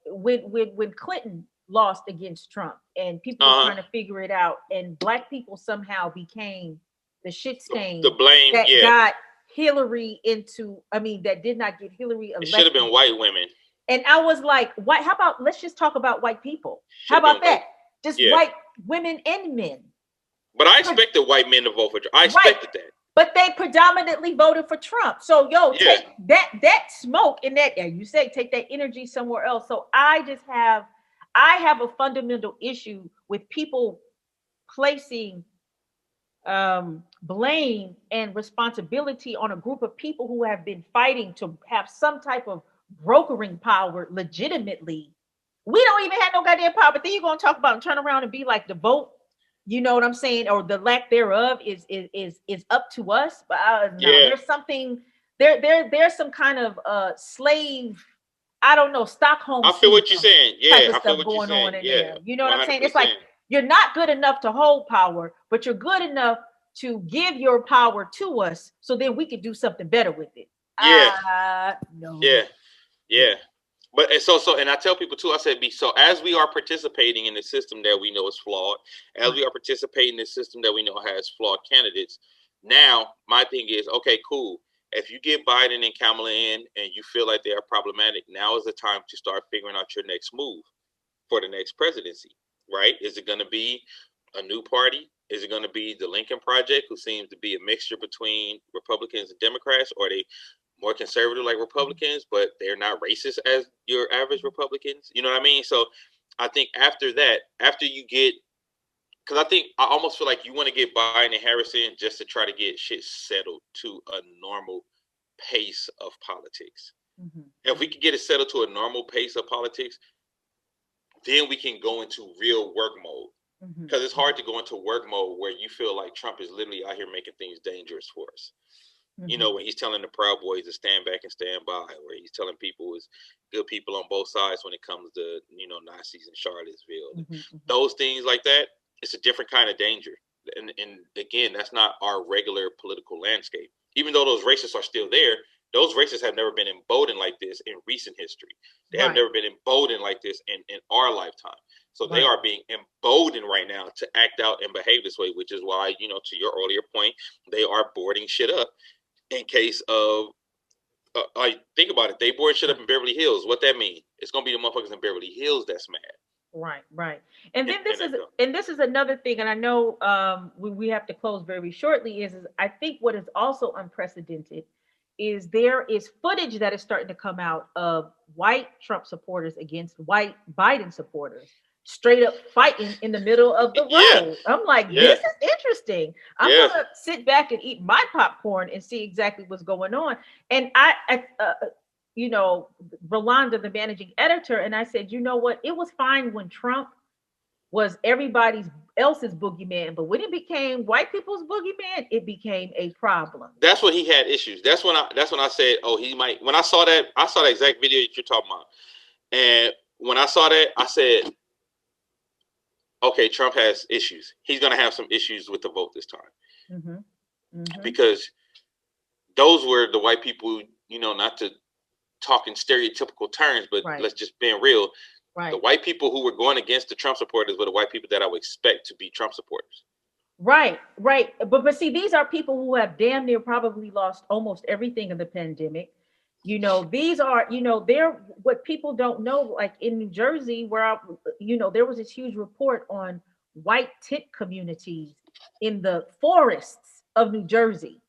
when Clinton lost against Trump, and people were trying to figure it out, and black people somehow became the shit stain, the blame that got Hillary that did not get Hillary elected. It should have been white women. And I was like, what? How about, let's just talk about white people? How about that? Just white women and men. But I expected white men to vote for Trump. I expected that. But they predominantly voted for Trump. So, take that smoke and that, you say, take that energy somewhere else. So I have a fundamental issue with people placing blame and responsibility on a group of people who have been fighting to have some type of brokering power legitimately. We don't even have no goddamn power, but then you're going to talk about and turn around and be like, the vote, you know what I'm saying, or the lack thereof is up to us. But there's something there's some kind of slave I don't know, Stockholm. I feel what you're saying. Yeah, type of I feel stuff what you're going on saying. in Yeah, there. You know what I'm saying? 100%. It's like you're not good enough to hold power, but you're good enough to give your power to us, so then we could do something better with it. Yeah. No. Yeah. But and I tell people too, I said, so as we are participating in the system that we know is flawed, as we are participating in the system that we know has flawed candidates, now my thing is, okay, cool. If you get Biden and Kamala in and you feel like they are problematic, now is the time to start figuring out your next move for the next presidency, right? Is it going to be a new party? Is it going to be the Lincoln Project, who seems to be a mixture between Republicans and Democrats, or are they more conservative like Republicans, but they're not racist as your average Republicans? You know what I mean? So I think after that, after you get, because I almost feel like you want to get Biden and Harris in just to try to get shit settled to a normal pace of politics. If we could get it settled to a normal pace of politics, then we can go into real work mode. Because it's hard to go into work mode where you feel like Trump is literally out here making things dangerous for us. You know, when he's telling the Proud Boys to stand back and stand by, where he's telling people it's good people on both sides when it comes to, you know, Nazis in Charlottesville. Those things like that, it's a different kind of danger. And again, that's not our regular political landscape. Even though those racists are still there, those racists have never been emboldened like this in recent history. They have never been emboldened like this in our lifetime. So they are being emboldened right now to act out and behave this way, which is why, you know, to your earlier point, they are boarding shit up in case of, think about it. They board shit up in Beverly Hills. What that mean? It's going to be the motherfuckers in Beverly Hills that's mad. Right. And then this is another thing, and I know we have to close very shortly, is I think what is also unprecedented is there is footage that is starting to come out of white Trump supporters against white Biden supporters straight up fighting in the middle of the road. I'm like, this is interesting. I'm gonna sit back and eat my popcorn and see exactly what's going on. And I you know, Rolanda, the managing editor, and I said, you know what? It was fine when Trump was everybody else's boogeyman, but when it became white people's boogeyman, it became a problem. That's when he had issues. That's when I said, oh, he might. When I saw that exact video that you're talking about, and when I saw that, I said, okay, Trump has issues. He's gonna have some issues with the vote this time, because those were the white people. You know, not to talk in stereotypical terms, but let's just being real. The white people who were going against the Trump supporters were the white people that I would expect to be Trump supporters. Right. But see, these are people who have damn near probably lost almost everything in the pandemic. You know, these are, you know, they're what people don't know, like in New Jersey, where there was this huge report on white tent communities in the forests of New Jersey.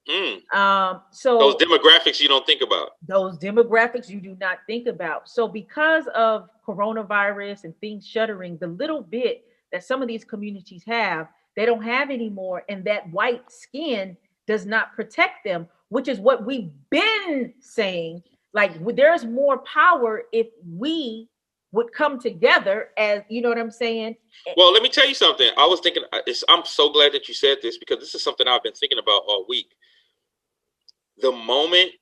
So those demographics you don't think about. Those demographics you do not think about. So because of coronavirus and things shuttering, the little bit that some of these communities have, they don't have anymore. And that white skin does not protect them, which is what we've been saying. Like, there's more power if we would come together, as you know what I'm saying? Well, let me tell you something. I was thinking, I'm so glad that you said this, because this is something I've been thinking about all week. The moment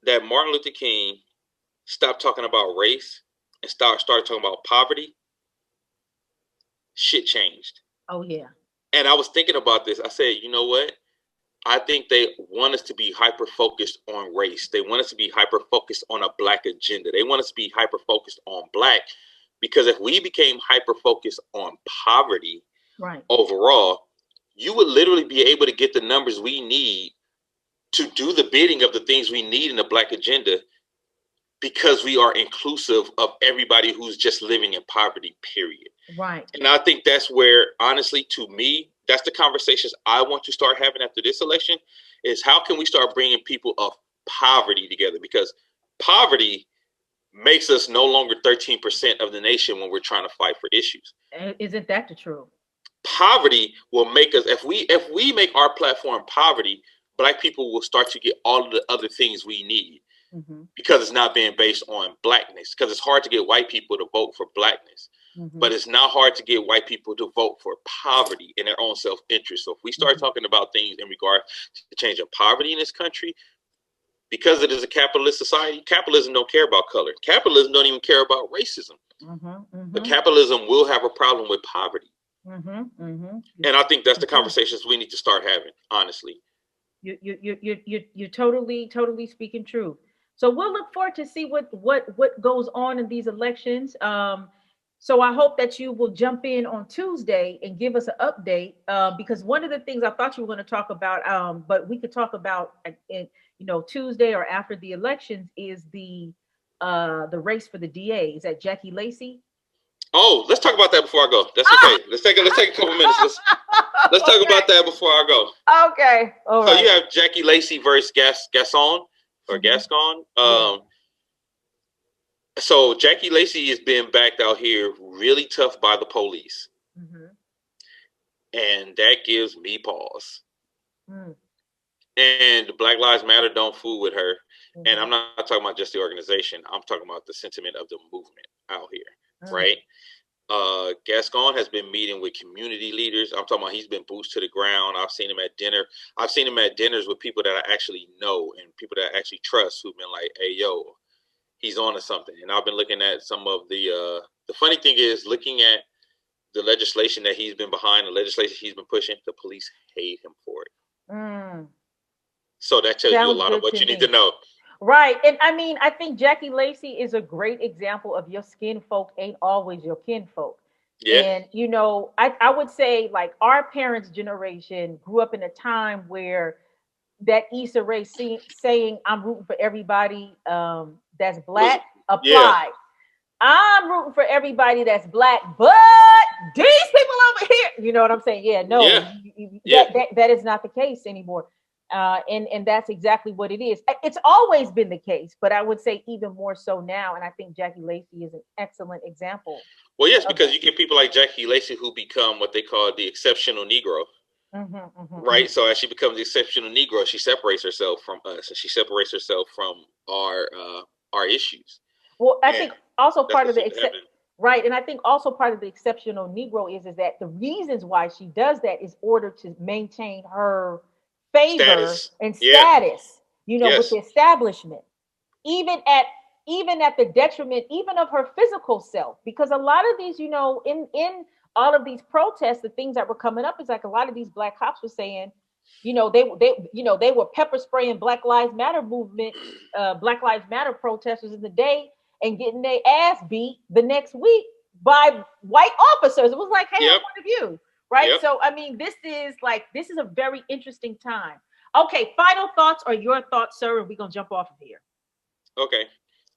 that Martin Luther King stopped talking about race and started talking about poverty, shit changed. Oh, yeah. And I was thinking about this. I said, you know what? I think they want us to be hyper-focused on race. They want us to be hyper-focused on a black agenda. They want us to be hyper-focused on black, because if we became hyper-focused on poverty overall, you would literally be able to get the numbers we need to do the bidding of the things we need in the black agenda, because we are inclusive of everybody who's just living in poverty, period. Right. And I think that's where, honestly, to me, that's the conversations I want to start having after this election, is how can we start bringing people of poverty together? Because poverty makes us no longer 13% of the nation when we're trying to fight for issues. Isn't that the truth? Poverty will make us, if we make our platform poverty, black people will start to get all of the other things we need, because it's not being based on blackness. Because it's hard to get white people to vote for blackness, but it's not hard to get white people to vote for poverty in their own self-interest. So if we start talking about things in regard to changing poverty in this country, because it is a capitalist society, capitalism don't care about color. Capitalism don't even care about racism. But capitalism will have a problem with poverty. And I think that's the conversations we need to start having, honestly. You're totally speaking truth. So we'll look forward to see what goes on in these elections. So I hope that you will jump in on Tuesday and give us an update, because one of the things I thought you were going to talk about, but we could talk about Tuesday or after the elections, is the race for the DA. Is that Jackie Lacey? Oh, let's talk about that before I go. That's okay. Let's take a couple minutes. Let's talk about that before I go. Okay. All right. So you have Jackie Lacey versus Gascon or Gascon. So Jackie Lacey is being backed out here really tough by the police. And that gives me pause. And Black Lives Matter don't fool with her. And I'm not talking about just the organization. I'm talking about the sentiment of the movement out here, right? Gascon has been meeting with community leaders. I'm talking about he's been boots to the ground. I've seen him at dinner. I've seen him at dinners with people that I actually know and people that I actually trust who've been like, hey, yo, he's on to something. And I've been looking at some of the funny thing is, looking at the legislation that he's been behind, the legislation he's been pushing, the police hate him for it. So that tells you a lot of what you need to know. Right. And I mean, I think Jackie Lacey is a great example of your skin folk ain't always your kinfolk. Yeah. And, I would say, like, our parents' generation grew up in a time where that Issa Rae saying, I'm rooting for everybody that's Black applied. Yeah. I'm rooting for everybody that's Black, but these people over here, you know what I'm saying? Yeah, no, that is not the case anymore. And that's exactly what it is. It's always been the case, but I would say even more so now. And I think Jackie Lacey is an excellent example. Well, yes, because you get people like Jackie Lacey who become what they call the exceptional Negro. Right. So as she becomes the exceptional Negro, she separates herself from us, and she separates herself from our issues. Well, I think also part of the right, and I think also part of the exceptional Negro is that the reasons why she does that is order to maintain her favor and status, with the establishment, even at the detriment even of her physical self, because a lot of these, in all of these protests, the things that were coming up is like a lot of these Black cops were saying, they were pepper spraying Black Lives Matter movement, Black Lives Matter protesters in the day and getting their ass beat the next week by white officers. It was like, hey, I'm one of you. Right. Yep. So, I mean, this is a very interesting time. Okay. Final thoughts or your thoughts, sir? And we're going to jump off of here. Okay.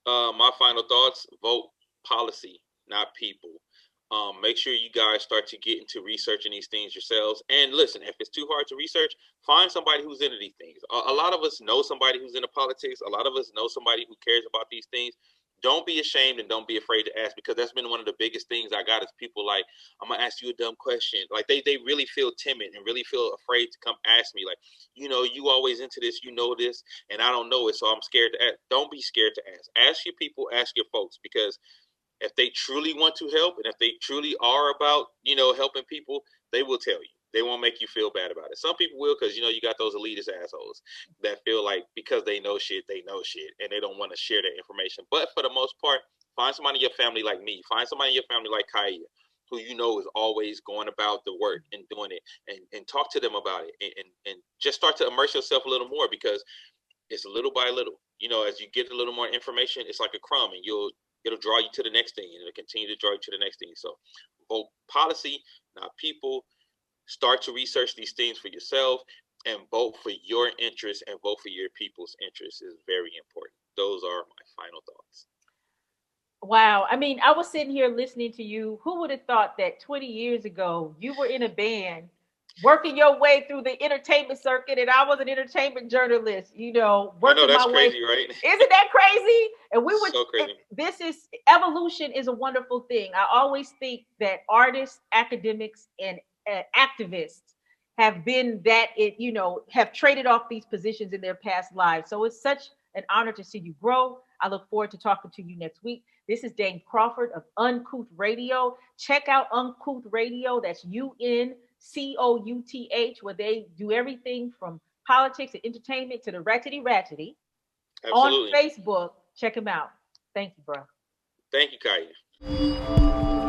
My final thoughts: vote policy, not people. Make sure you guys start to get into researching these things yourselves. And listen, if it's too hard to research, find somebody who's into these things. A lot of us know somebody who's into politics. A lot of us know somebody who cares about these things. Don't be ashamed and don't be afraid to ask, because that's been one of the biggest things I got is people like, I'm going to ask you a dumb question. Like they really feel timid and really feel afraid to come ask me, like, you always into this, this, and I don't know it, so I'm scared to ask. Don't be scared to ask. Ask your people, ask your folks, because if they truly want to help and if they truly are about, helping people, they will tell you. They won't make you feel bad about it. Some people will, because, you got those elitist assholes that feel like because they know shit, and they don't want to share that information. But for the most part, find somebody in your family like me. Find somebody in your family like Kaya, who is always going about the work and doing it, and talk to them about it, and just start to immerse yourself a little more, because it's little by little. As you get a little more information, it's like a crumb, and it'll draw you to the next thing, and it'll continue to draw you to the next thing. So vote policy, not people. Start to research these things for yourself, and vote for your interests and vote for your people's interests is very important. Those are my final thoughts. Wow. I mean, I was sitting here listening to you. Who would have thought that 20 years ago you were in a band working your way through the entertainment circuit, and I was an entertainment journalist, working I know, that's my crazy, way. Right? Isn't that crazy? And we were so crazy. This is evolution is a wonderful thing. I always think that artists, academics, and activists have been have traded off these positions in their past lives. So it's such an honor to see you grow. I look forward to talking to you next week. This is Dame Crawford of Uncouth Radio. Check out Uncouth Radio. That's UNCOUTH, where they do everything from politics and entertainment to the ratchety. Absolutely. on Facebook. Check him out. Thank you, bro. Thank you, Calif.